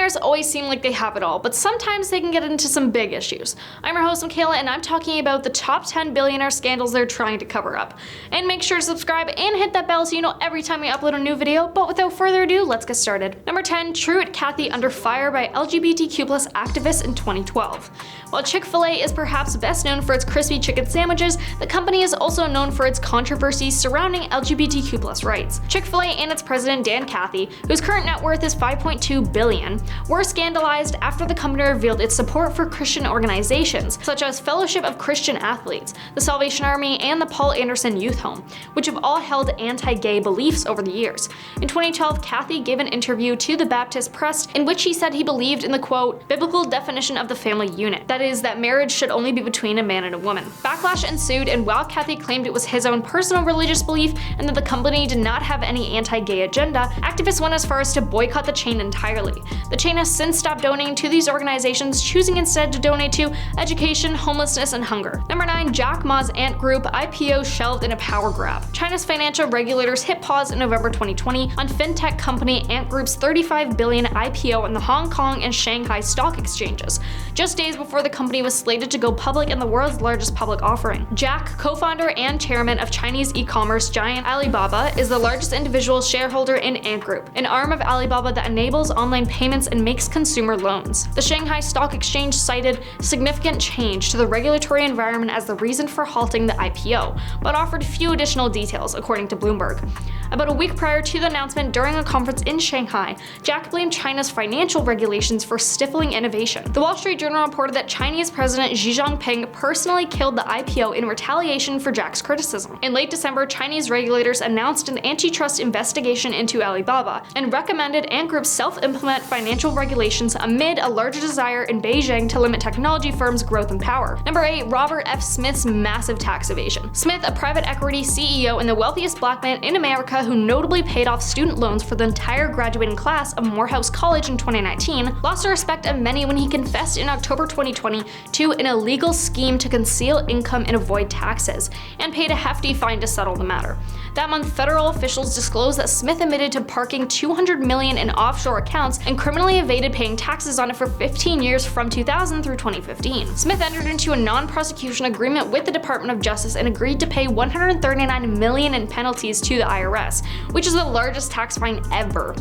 Billionaires always seem like they have it all, but sometimes they can get into some big issues. I'm your host, Michaela, and I'm talking about the top 10 billionaire scandals they're trying to cover up. And make sure to subscribe and hit that bell so you know every time we upload a new video, but without further ado, let's get started. Number 10, Truett Cathy under fire by LGBTQ+ activists in 2012. While Chick-fil-A is perhaps best known for its crispy chicken sandwiches, the company is also known for its controversies surrounding LGBTQ+ rights. Chick-fil-A and its president Dan Cathy, whose current net worth is $5.2 billion, were scandalized after the company revealed its support for Christian organizations such as Fellowship of Christian Athletes, the Salvation Army, and the Paul Anderson Youth Home, which have all held anti-gay beliefs over the years. In 2012, Cathy gave an interview to the Baptist Press in which he said he believed in the quote, biblical definition of the family unit, that is, that marriage should only be between a man and a woman. Backlash ensued, and while Cathy claimed it was his own personal religious belief and that the company did not have any anti-gay agenda, activists went as far as to boycott the chain entirely. The chain has since stopped donating to these organizations, choosing instead to donate to education, homelessness, and hunger. Number 9, Jack Ma's Ant Group IPO shelved in a power grab. China's financial regulators hit pause in November 2020 on fintech company Ant Group's $35 billion IPO on the Hong Kong and Shanghai stock exchanges, just days before the company was slated to go public in the world's largest public offering. Jack, co-founder and chairman of Chinese e-commerce giant Alibaba, is the largest individual shareholder in Ant Group, an arm of Alibaba that enables online payments and makes consumer loans. The Shanghai Stock Exchange cited significant change to the regulatory environment as the reason for halting the IPO, but offered few additional details, according to Bloomberg. About a week prior to the announcement during a conference in Shanghai, Jack blamed China's financial regulations for stifling innovation. The Wall Street Journal reported that Chinese President Xi Jinping personally killed the IPO in retaliation for Jack's criticism. In late December, Chinese regulators announced an antitrust investigation into Alibaba and recommended Ant Group self-implement financial regulations amid a larger desire in Beijing to limit technology firms' growth and power. Number 8, Robert F. Smith's massive tax evasion. Smith, a private equity CEO and the wealthiest black man in America who notably paid off student loans for the entire graduating class of Morehouse College in 2019, lost the respect of many when he confessed in October 2020 to an illegal scheme to conceal income and avoid taxes, and paid a hefty fine to settle the matter. That month, federal officials disclosed that Smith admitted to parking $200 million in offshore accounts and criminally evaded paying taxes on it for 15 years from 2000 through 2015. Smith entered into a non-prosecution agreement with the Department of Justice and agreed to pay $139 million in penalties to the IRS, which is the largest tax fine ever.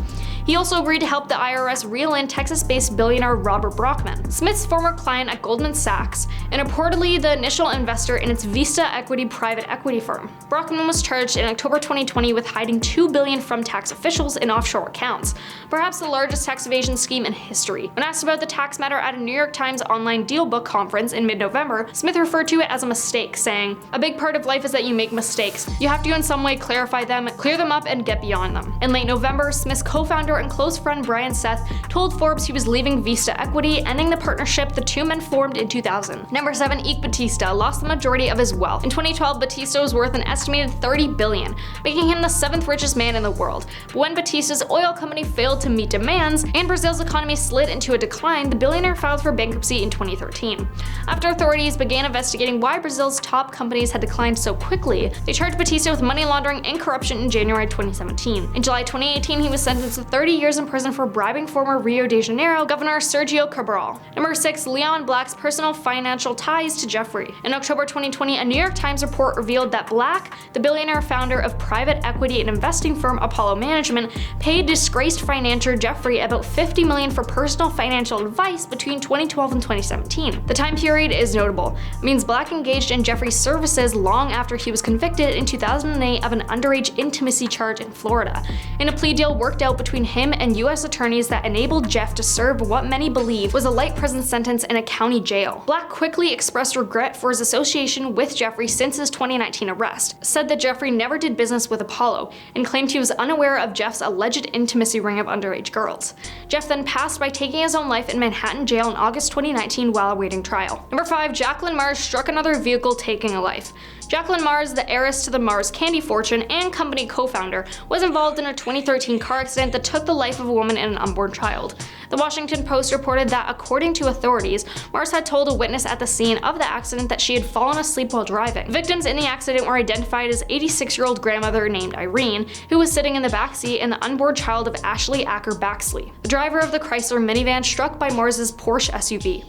He also agreed to help the IRS reel in Texas-based billionaire Robert Brockman, Smith's former client at Goldman Sachs, and reportedly the initial investor in its Vista Equity private equity firm. Brockman was charged in October 2020 with hiding $2 billion from tax officials in offshore accounts, perhaps the largest tax evasion scheme in history. When asked about the tax matter at a New York Times online deal book conference in mid-November, Smith referred to it as a mistake, saying, "A big part of life is that you make mistakes. You have to in some way clarify them, clear them up, and get beyond them." In late November, Smith's co-founder and close friend Brian Seth told Forbes he was leaving Vista Equity, ending the partnership the two men formed in 2000. Number 7, Ike Batista lost the majority of his wealth. In 2012, Batista was worth an estimated $30 billion, making him the 7th richest man in the world. But when Batista's oil company failed to meet demands and Brazil's economy slid into a decline, the billionaire filed for bankruptcy in 2013. After authorities began investigating why Brazil's top companies had declined so quickly, they charged Batista with money laundering and corruption in January 2017. In July 2018, he was sentenced to 30 years in prison for bribing former Rio de Janeiro Governor Sergio Cabral. Number 6, Leon Black's personal financial ties to Jeffrey. In October 2020, a New York Times report revealed that Black, the billionaire founder of private equity and investing firm Apollo Management, paid disgraced financier Jeffrey about $50 million for personal financial advice between 2012 and 2017. The time period is notable. It means Black engaged in Jeffrey's services long after he was convicted in 2008 of an underage intimacy charge in Florida, and a plea deal worked out between him and U.S. attorneys that enabled Jeff to serve what many believe was a light prison sentence in a county jail. Black quickly expressed regret for his association with Jeffrey since his 2019 arrest, said that Jeffrey never did business with Apollo, and claimed he was unaware of Jeff's alleged intimacy ring of underage girls. Jeff then passed by taking his own life in Manhattan jail in August 2019 while awaiting trial. Number 5, Jacqueline Mars struck another vehicle taking a life. Jacqueline Mars, the heiress to the Mars candy fortune and company co-founder, was involved in a 2013 car accident that took the life of a woman and an unborn child. The The Washington Post reported that, according to authorities, Mars had told a witness at the scene of the accident that she had fallen asleep while driving. Victims in the accident were identified as 86-year-old grandmother named Irene, who was sitting in the backseat, and the unborn child of Ashley Acker Baxley, the driver of the Chrysler minivan struck by Mars's Porsche SUV.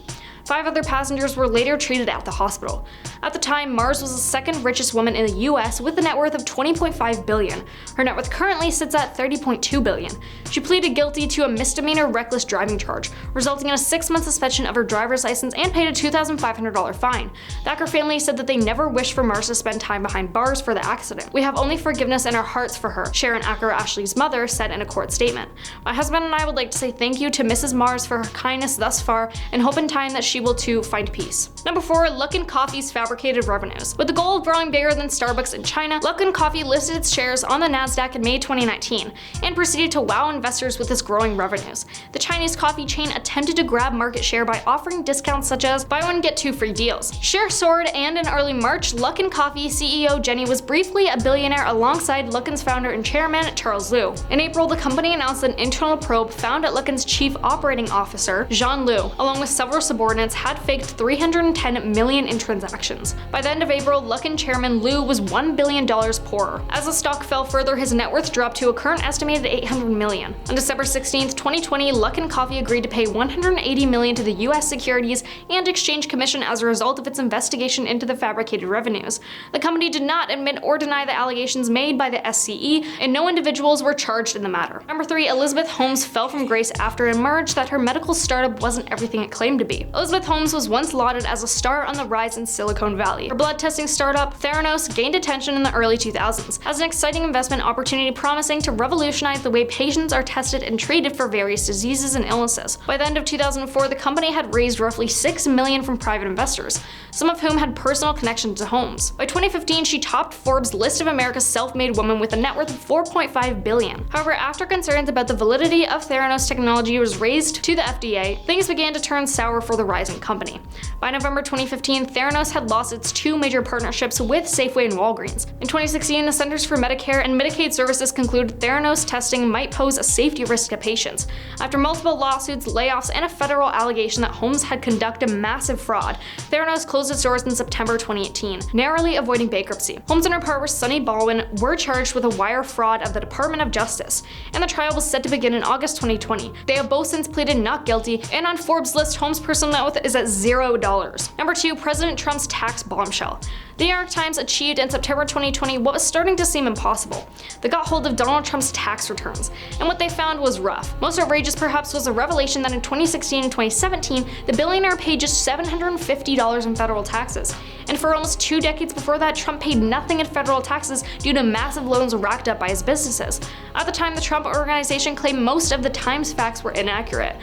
5 other passengers were later treated at the hospital. At the time, Mars was the second richest woman in the US with a net worth of $20.5 billion. Her net worth currently sits at $30.2 billion. She pleaded guilty to a misdemeanor reckless driving charge, resulting in a 6-month suspension of her driver's license and paid a $2,500 fine. The Acker family said that they never wished for Mars to spend time behind bars for the accident. "We have only forgiveness in our hearts for her," Sharon Acker, Ashley's mother, said in a court statement. "My husband and I would like to say thank you to Mrs. Mars for her kindness thus far and hope in time that she will too find peace." Number 4. Luckin Coffee's fabricated revenues. With the goal of growing bigger than Starbucks in China, Luckin Coffee listed its shares on the Nasdaq in May 2019 and proceeded to wow investors with its growing revenues. The Chinese coffee chain attempted to grab market share by offering discounts such as buy one get two free deals. Shares soared, and in early March, Luckin Coffee CEO Jenny was briefly a billionaire alongside Luckin's founder and chairman Charles Liu. In April, the company announced an internal probe found at Luckin's chief operating officer, Jean Liu, along with several subordinates, had faked $310 million in transactions. By the end of April, Luckin chairman Liu was $1 billion poorer. As the stock fell further, his net worth dropped to a current estimated $800 million. On December 16, 2020, Luckin Coffee agreed to pay $180 million to the U.S. Securities and Exchange Commission as a result of its investigation into the fabricated revenues. The company did not admit or deny the allegations made by the SCE, and no individuals were charged in the matter. Number 3. Elizabeth Holmes fell from grace after it emerged that her medical startup wasn't everything it claimed to be. Elizabeth Holmes was once lauded as a star on the rise in Silicon Valley. Her blood testing startup, Theranos, gained attention in the early 2000s as an exciting investment opportunity promising to revolutionize the way patients are tested and treated for various diseases and illnesses. By the end of 2004, the company had raised roughly $6 million from private investors, some of whom had personal connections to Holmes. By 2015, she topped Forbes' list of America's self-made women with a net worth of $4.5 billion. However, after concerns about the validity of Theranos technology was raised to the FDA, things began to turn sour for the rising company. By November 2015, Theranos had lost its 2 major partnerships with Safeway and Walgreens. In 2016, the Centers for Medicare and Medicaid Services concluded Theranos testing might pose a safety risk to patients. After multiple lawsuits, layoffs, and a federal allegation that Holmes had conducted massive fraud, Theranos closed its doors in September 2018, narrowly avoiding bankruptcy. Holmes and her partner Sonny Baldwin were charged with a wire fraud of the Department of Justice, and the trial was set to begin in August 2020. They have both since pleaded not guilty, and on Forbes' list, Holmes' personal net worth is at $0. Number 2. President Trump's tax bombshell. The New York Times achieved in September 2020 what was starting to seem impossible. They got hold of Donald Trump's tax returns, and what they found was rough. Most outrageous perhaps was the revelation that in 2016 and 2017, the billionaire paid just $750 in federal taxes. And for almost 2 decades before that, Trump paid nothing in federal taxes due to massive loans racked up by his businesses. At the time, the Trump Organization claimed most of the Times facts were inaccurate,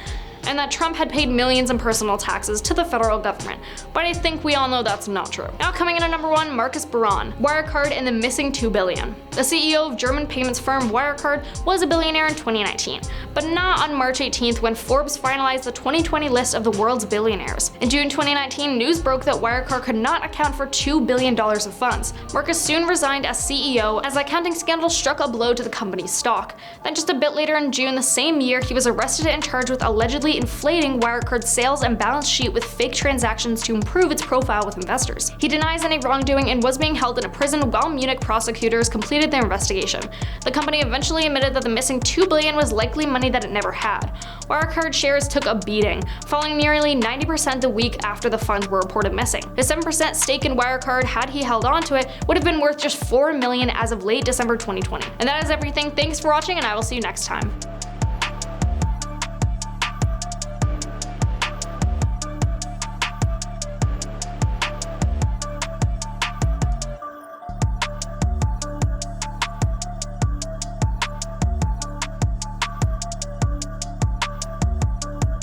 and that Trump had paid millions in personal taxes to the federal government, but I think we all know that's not true. Now coming in at number 1, Marcus Baron, Wirecard and the missing $2 billion. The CEO of German payments firm Wirecard was a billionaire in 2019, but not on March 18th when Forbes finalized the 2020 list of the world's billionaires. In June 2019, news broke that Wirecard could not account for $2 billion of funds. Marcus soon resigned as CEO as the accounting scandal struck a blow to the company's stock. Then just a bit later in June the same year, he was arrested and charged with allegedly inflating Wirecard's sales and balance sheet with fake transactions to improve its profile with investors. He denies any wrongdoing and was being held in a prison while Munich prosecutors completed their investigation. The company eventually admitted that the missing $2 billion was likely money that it never had. Wirecard shares took a beating, falling nearly 90% the week after the funds were reported missing. His 7% stake in Wirecard, had he held on to it, would have been worth just $4 million as of late December 2020. And that is everything. Thanks for watching, and I will see you next time.